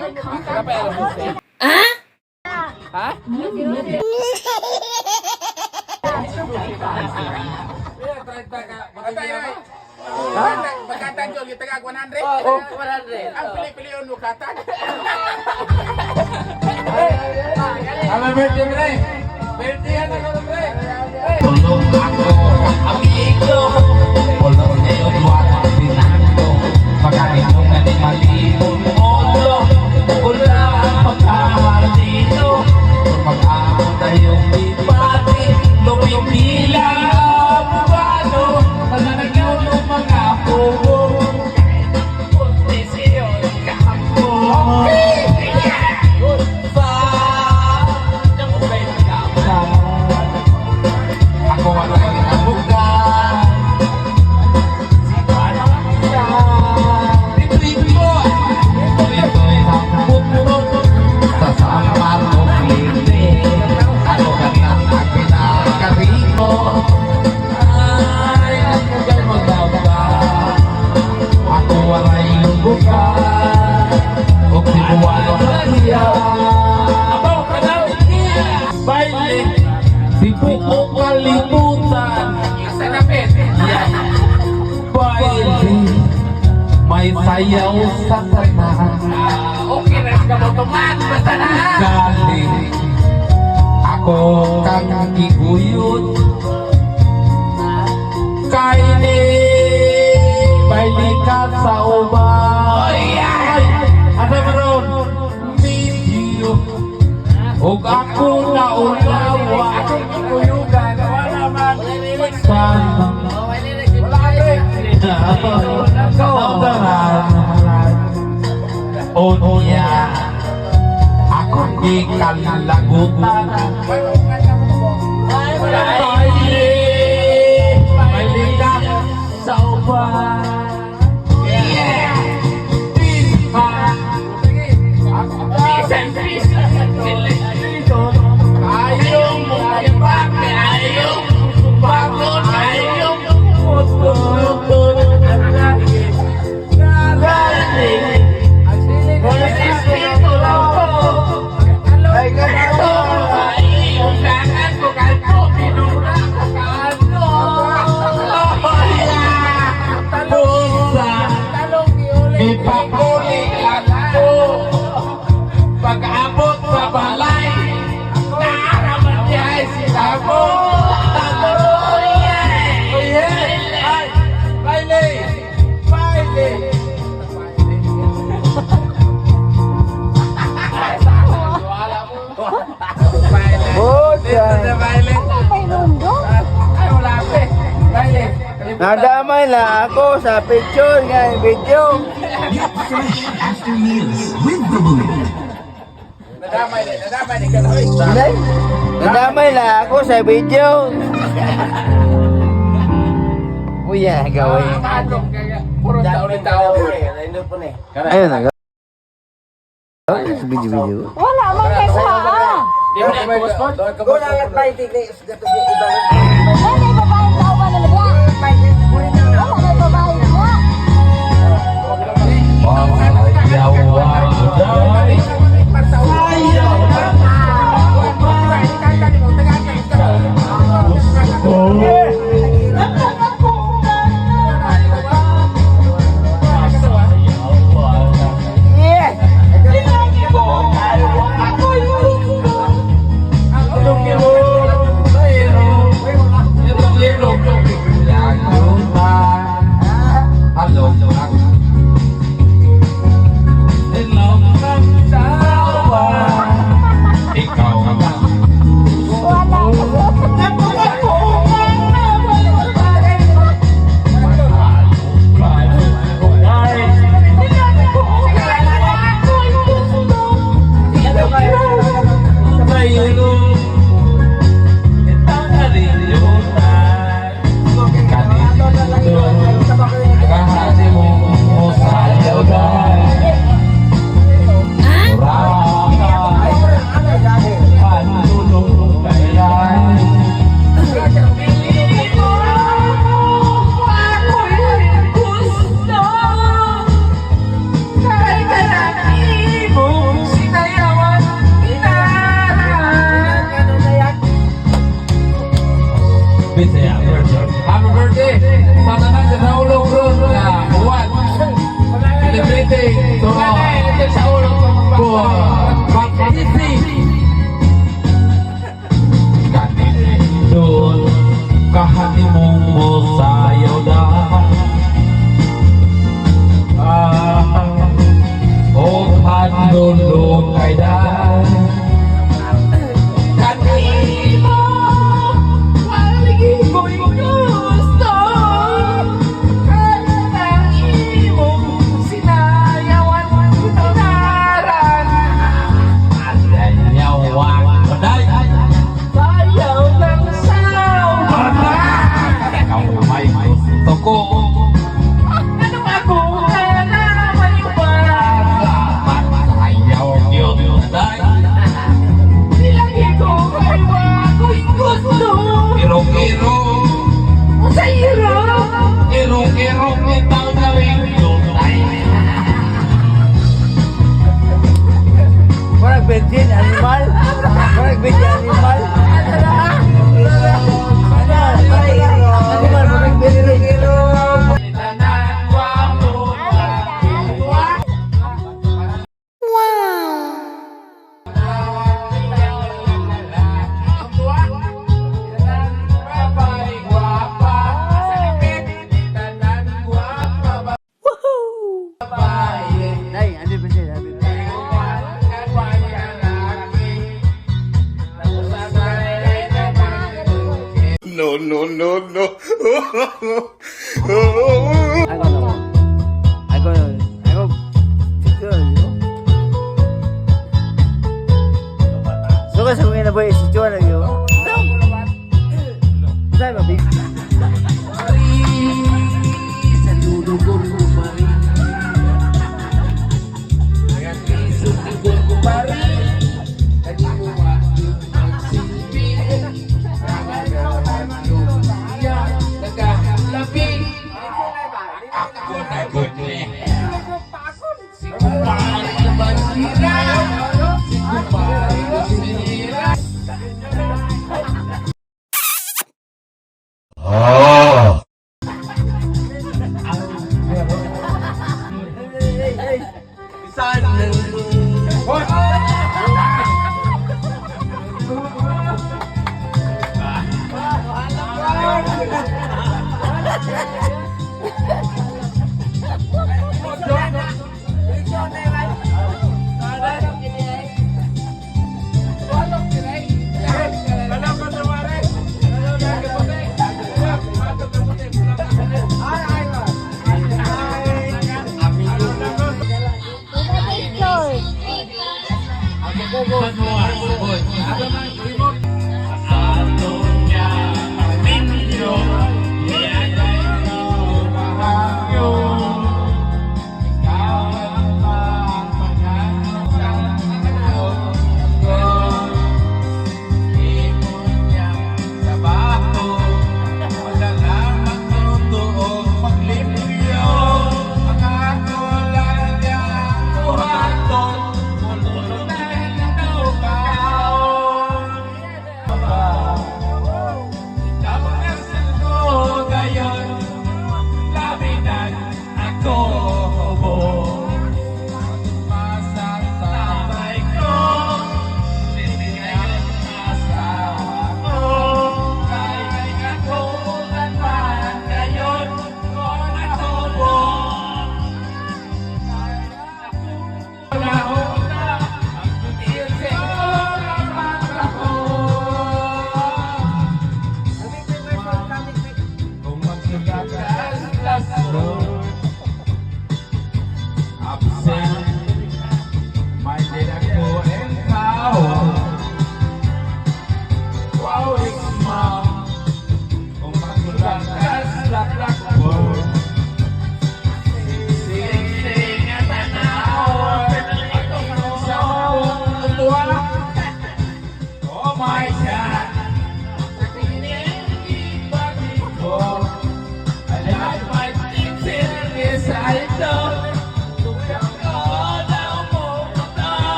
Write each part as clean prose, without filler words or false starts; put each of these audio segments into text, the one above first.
Ah? Ha? Pagkatan yun, yung taga 100? Oh, 100. Ang pili-piliyon mo katan. Happy birthday, Bre! Birthday yan ako, Bre! Tulong ako, amigo. Tulong ngayon, wala sinando. Pagkainong na di malibong mundo. Wala ang pagkahal dito. Pag-ako na yung ipati. Lumipila ang bubano. Pananagyaw ng mga pugo. Punti siyo, kahampo. Ako wala yung abugan. Ito'y hambut mo. Sasama mo pilipin. Ano ganang na pinakariho. Ay, ako kayo magbaga. Ako wala yung bukan. Huwag si buwan na siya. Abaw ka na baile. Di buko kalimutan. Asa na pet? Baile. May sayaw sa kanan. Okay, res ka mo tuman. Basta na. Galing ako kang iguyod. Kaini baile ka sa uban. Ano meron? Video. Og ako na ulawa. Kuyugan. Wala man. Sana o niya ako di kalalagutan. Baile, baile ka sa uban. Ayaw mo kalimbak. Ayaw mo bangon. Ayaw mo motor. Ay, ganito. Yung kangan ko kalpo. Pinura ko kalpo. Talong iuli. Ipapuli ako pag-abot sa balay. Naaraman niya ay sila ko. Baile! Baile! Baile! Baile! Ay, wala pa eh. Baile! Nadamay lang ako sa picture nga video. Get fresh after meals with the balloon. Nadamay din, nadamay din ka na. Hindi? Nadamay lang ako sa video. Kuya, gawin. Maadlong kaya. Puro tao-tao. Ayun na. Sa video-video. Wala man kay sa. Di mo na i-post. Wala ay babae daw ba nila? Wala ay babae niya. Kirong itaw na rin lutay. Parang virgin animal. Parang virgin animal. Animal, parang virgin. Tanan wamo Nay, ano ba siya? Ano ba siya? No, no, no, no. I go, picture, you know? So, kasi kung ina ba yung sityo na yun? Saan ba, baby?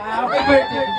Happy birthday.